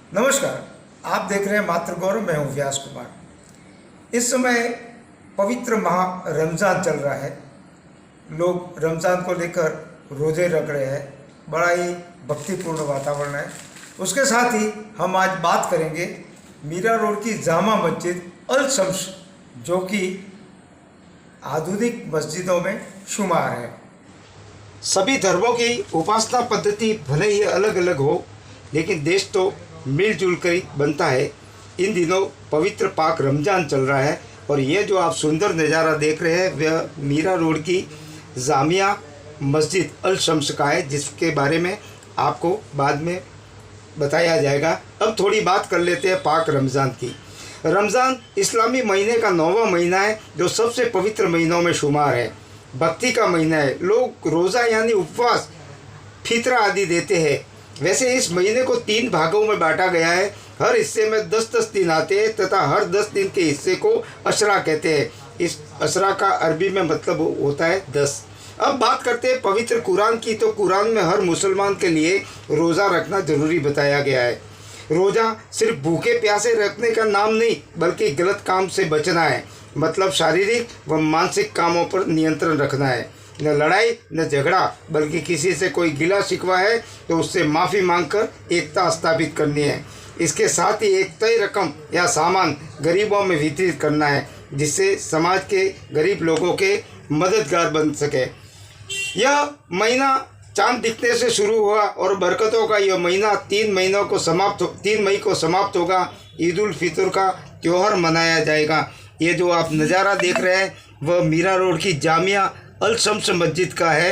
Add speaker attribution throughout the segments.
Speaker 1: नमस्कार, आप देख रहे हैं मातृ गौरव। मैं हूं व्यास कुमार। इस समय पवित्र माह रमज़ान चल रहा है। लोग रमज़ान को लेकर रोज़े रख रहे हैं। बड़ा ही भक्तिपूर्ण वातावरण है। उसके साथ ही हम आज बात करेंगे मीरा रोड की जामा मस्जिद अल शम्स, जो कि आधुनिक मस्जिदों में शुमार है। सभी धर्मों की उपासना पद्धति भले ही अलग अलग हो, लेकिन देश तो मिलजुल कर ही बनता है। इन दिनों पवित्र पाक रमज़ान चल रहा है और ये जो आप सुंदर नज़ारा देख रहे हैं वह मीरा रोड की जामिया मस्जिद अल शम्स का है, जिसके बारे में आपको बाद में बताया जाएगा। अब थोड़ी बात कर लेते हैं पाक रमज़ान की। रमज़ान इस्लामी महीने का 9वां महीना है, जो सबसे पवित्र महीनों में शुमार है। भक्ति का महीना है। लोग रोज़ा यानी उपवास, फितरा आदि देते हैं। वैसे इस महीने को 3 भागों में बांटा गया है। हर हिस्से में 10-10 दिन आते हैं तथा हर 10 दिन के हिस्से को अशरा कहते हैं। इस अशरा का अरबी में मतलब होता है 10। अब बात करते हैं पवित्र कुरान की। तो कुरान में हर मुसलमान के लिए रोज़ा रखना जरूरी बताया गया है। रोज़ा सिर्फ भूखे प्यासे रखने का नाम नहीं, बल्कि गलत काम से बचना है। मतलब शारीरिक व मानसिक कामों पर नियंत्रण रखना है। न लड़ाई न झगड़ा, बल्कि किसी से कोई गिला शिकवा है तो उससे माफ़ी मांगकर एकता स्थापित करनी है। इसके साथ ही एक तय रकम या सामान गरीबों में वितरित करना है, जिससे समाज के गरीब लोगों के मददगार बन सके। यह महीना चांद दिखने से शुरू हुआ और बरकतों का यह महीना 3 मई को समाप्त होगा। ईद उल फितर का त्यौहार मनाया जाएगा। ये जो आप नज़ारा देख रहे हैं वह मीरा रोड की जामिया अल शम्स मस्जिद का है।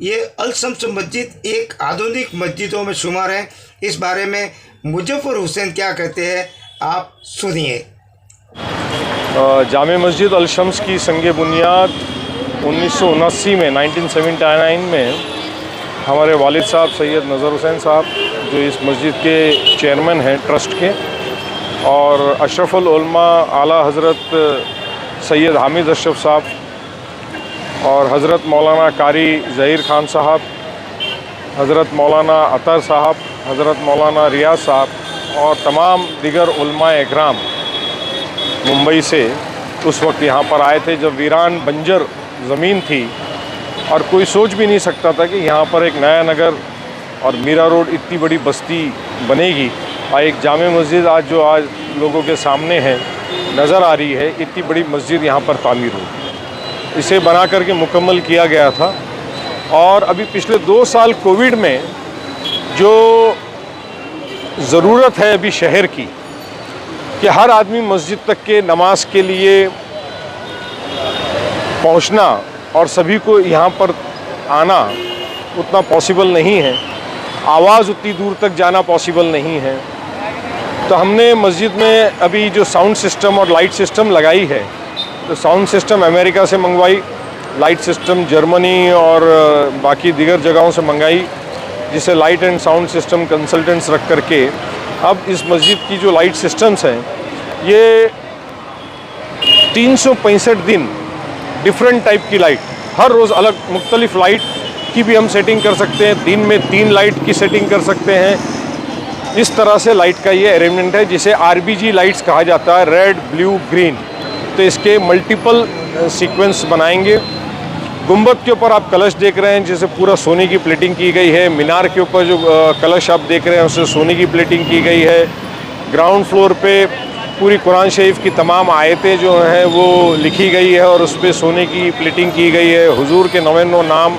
Speaker 1: ये अल शम्स मस्जिद एक आधुनिक मस्जिदों में शुमार है। इस बारे में मुजफ्फर हुसैन क्या कहते हैं, आप सुनिए।
Speaker 2: जामे मस्जिद अल शम्स की संग बुनियाद 1979 में 1979 में हमारे वालिद साहब सैयद नज़र हुसैन साहब, जो इस मस्जिद के चेयरमैन हैं ट्रस्ट के, और अशरफुल उलमा आला हज़रत सैयद हामिद अशरफ साहब और हज़रत मौलाना कारी ज़हीर ख़ान साहब, हज़रत मौलाना अतर साहब, हज़रत मौलाना रियाज साहब और तमाम दिगर उलमाए इकराम मुंबई से उस वक्त यहाँ पर आए थे, जब वीरान बंजर ज़मीन थी और कोई सोच भी नहीं सकता था कि यहाँ पर एक नया नगर और मीरा रोड इतनी बड़ी बस्ती बनेगी। और एक जामे मस्जिद आज लोगों के सामने है, नज़र आ रही है, इतनी बड़ी मस्जिद यहाँ पर तामीर हुई। इसे बना करके मुकम्मल किया गया था। और अभी पिछले 2 साल कोविड में जो ज़रूरत है अभी शहर की कि हर आदमी मस्जिद तक के नमाज के लिए पहुंचना और सभी को यहाँ पर आना उतना पॉसिबल नहीं है, आवाज़ उतनी दूर तक जाना पॉसिबल नहीं है। तो हमने मस्जिद में अभी जो साउंड सिस्टम और लाइट सिस्टम लगाई है, तो साउंड सिस्टम अमेरिका से मंगवाई, लाइट सिस्टम जर्मनी और बाकी दीगर जगहों से मंगाई, जिसे light and sound system consultants रख करके अब इस मस्जिद की जो लाइट सिस्टम्स हैं ये 365 दिन डिफरेंट टाइप की लाइट, हर रोज़ अलग मुख्तलिफ लाइट की भी हम सेटिंग कर सकते हैं। दिन में 3 लाइट की सेटिंग कर सकते हैं। इस तरह से लाइट का ये अरेंजमेंट है, जिसे RBG लाइट्स कहा जाता है, रेड ब्लू ग्रीन। तो इसके मल्टीपल सीक्वेंस बनाएंगे। गुंबद के ऊपर आप कलश देख रहे हैं, जिसे पूरा सोने की प्लेटिंग की गई है। मीनार के ऊपर जो कलश आप देख रहे हैं उसे सोने की प्लेटिंग की गई है। ग्राउंड फ्लोर पे पूरी कुरान शरीफ की तमाम आयतें जो हैं वो लिखी गई है और उस पर सोने की प्लेटिंग की गई है। हुजूर के 99 नाम,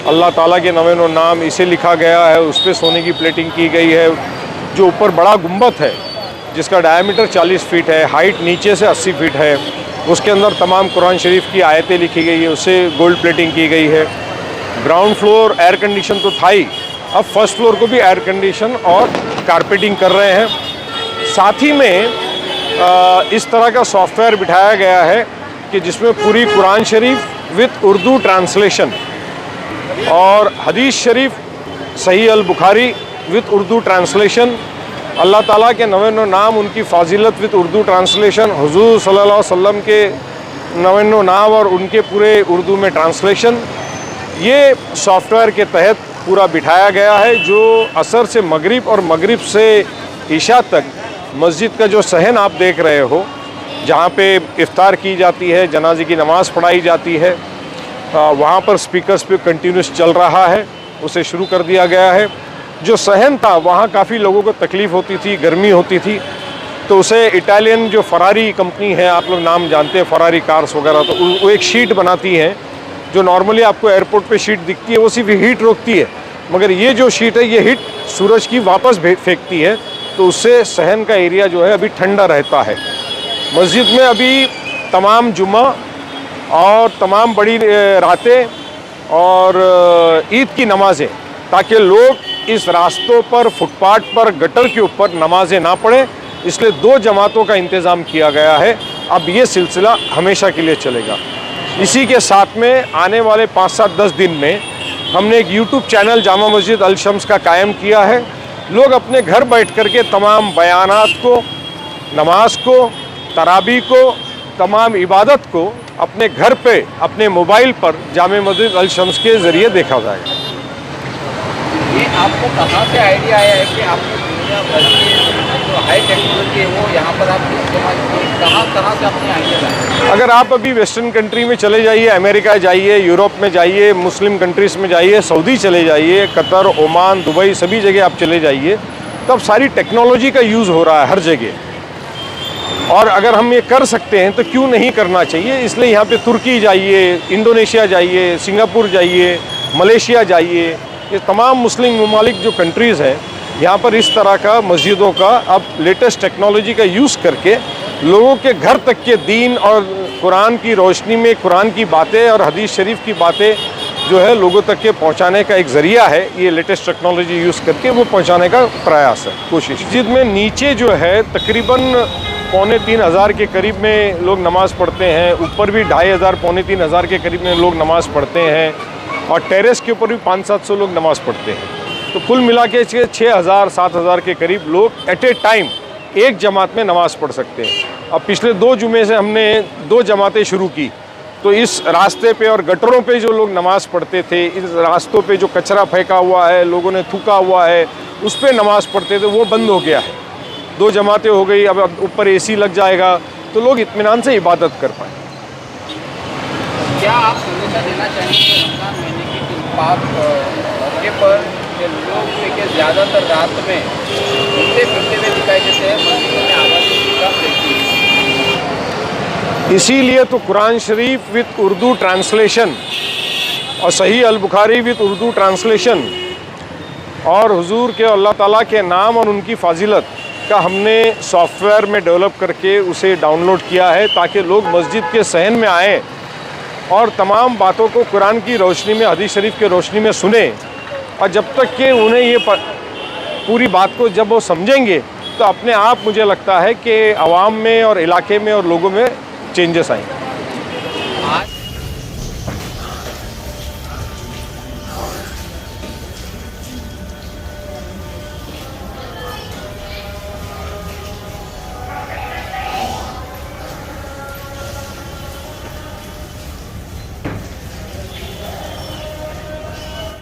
Speaker 2: अल्लाह ताला के 99 नाम, इसे लिखा गया है, उस पर सोने की प्लेटिंग की गई है। जो ऊपर बड़ा गुंबद है जिसका डायमीटर 40 फीट है, हाइट नीचे से 80 फीट है, उसके अंदर तमाम कुरान शरीफ की आयतें लिखी गई है, उससे गोल्ड प्लेटिंग की गई है। ग्राउंड फ्लोर एयर कंडीशन तो था ही, अब फर्स्ट फ्लोर को भी एयर कंडीशन और कारपेटिंग कर रहे हैं। साथ ही में इस तरह का सॉफ्टवेयर बिठाया गया है कि जिसमें पूरी कुरान शरीफ विद उर्दू ट्रांसलेशन और हदीस शरीफ सही अल बुखारी विद उर्दू ट्रांसलेशन, अल्लाह ताला के 99 नाम, उनकी फाजिलत विद उर्दू ट्रांसलेशन, हुजूर सल्लल्लाहु अलैहि वसल्लम के 99 नाम और उनके पूरे उर्दू में ट्रांसलेशन, ये सॉफ्टवेयर के तहत पूरा बिठाया गया है, जो असर से मगरिब और मगरिब से ईशा तक मस्जिद का जो सहन आप देख रहे हो, जहाँ पे इफ्तार की जाती है, जनाजे की नमाज़ पढ़ाई जाती है, वहाँ पर स्पीकर्स पे कंटिन्यूस चल रहा है, उसे शुरू कर दिया गया है। जो सहन था वहाँ काफ़ी लोगों को तकलीफ़ होती थी, गर्मी होती थी, तो उसे इटालियन जो फरारी कंपनी है, आप लोग नाम जानते हैं फरारी कार्स वगैरह, तो वो एक शीट बनाती है जो नॉर्मली आपको एयरपोर्ट पे शीट दिखती है, वो सिर्फ हीट रोकती है, मगर ये जो शीट है ये हीट सूरज की वापस फेंकती है, तो उससे सहन का एरिया जो है अभी ठंडा रहता है। मस्जिद में अभी तमाम जुम्मा और तमाम बड़ी रातें और ईद की नमाज़ें, ताकि लोग इस रास्तों पर, फुटपाथ पर, गटर के ऊपर नमाज़ें ना पढ़ें, इसलिए 2 जमातों का इंतज़ाम किया गया है। अब ये सिलसिला हमेशा के लिए चलेगा। इसी के साथ में आने वाले 5, 7, 10 दिन में हमने एक YouTube चैनल जामा मस्जिद अल शम्स का कायम किया है। लोग अपने घर बैठ कर के तमाम बयानात को, नमाज को, तराबी को, तमाम इबादत को अपने घर पे, अपने मोबाइल पर जामा मस्जिद अल शम्स के ज़रिए देखा जाएगा।
Speaker 3: ये आपको कहाँ से आइडिया आया है कि आपको दुनिया भर की जो हाई टेक्नोलॉजी है वो यहाँ पर आप इस्तेमाल कहाँ से अपने आइडिया लाए?
Speaker 2: अगर आप अभी वेस्टर्न कंट्री में चले जाइए, अमेरिका जाइए, यूरोप में जाइए, मुस्लिम कंट्रीज़ में जाइए, सऊदी चले जाइए, कतर, ओमान, दुबई, सभी जगह आप चले जाइए, तब सारी टेक्नोलॉजी का यूज़ हो रहा है हर जगह। और अगर हम ये कर सकते हैं तो क्यों नहीं करना चाहिए। इसलिए यहाँ पे तुर्की जाइए, इंडोनेशिया जाइए, सिंगापुर जाइए, मलेशिया जाइए, ये तमाम मुस्लिम ममालिक जो कंट्रीज़ हैं, यहाँ पर इस तरह का मस्जिदों का अब लेटेस्ट टेक्नोलॉजी का यूज़ करके लोगों के घर तक के दीन और कुरान की रोशनी में कुरान की बातें और हदीस शरीफ की बातें जो है लोगों तक के पहुँचाने का एक ज़रिया है। ये लेटेस्ट टेक्नोलॉजी यूज़ करके वो पहुँचाने का प्रयास है, कोशिश। मस्जिद में नीचे जो है तकरीबन 2,500 के करीब में लोग नमाज़ पढ़ते हैं, ऊपर भी 2,500, 3,500 के करीब में लोग नमाज़ पढ़ते हैं, और टेरेस के ऊपर भी 500-700 लोग नमाज़ पढ़ते हैं। तो कुल मिला के 6,000-7,000 के करीब लोग एट ए टाइम एक जमात में नमाज़ पढ़ सकते हैं। अब पिछले 2 जुमे से हमने 2 जमातें शुरू की, तो इस रास्ते पे और गटरों पे जो लोग नमाज़ पढ़ते थे, इस रास्तों पे जो कचरा फेंका हुआ है, लोगों ने थूका हुआ है, उस पर नमाज़ पढ़ते थे, वो बंद हो गया है। 2 जमातें हो गई, अब ऊपर AC लग जाएगा तो लोग इत्मीनान से इबादत कर पाएँ।
Speaker 3: क्या आप संदेशा देना चाहेंगे रमज़ान महीने के पाक मौके पर कि लोग देखिए ज़्यादातर रात में घूमते फिरते हुए दिखाई देते हैं, मस्जिदों में आबादी की कम रहती है?
Speaker 2: इसीलिए तो कुरान शरीफ विद उर्दू ट्रांसलेशन और सही अल बुखारी विद उर्दू ट्रांसलेशन और हुजूर के अल्लाह ताला के नाम और उनकी फाजिलत का हमने सॉफ्टवेयर में डेवलप करके उसे डाउनलोड किया है, ताकि लोग मस्जिद के सहन में आएँ और तमाम बातों को कुरान की रोशनी में, हदीस शरीफ की रोशनी में सुने। और जब तक कि उन्हें ये पूरी बात को जब वो समझेंगे तो अपने आप मुझे लगता है कि आवाम में और इलाके में और लोगों में चेंजेस आएंगे।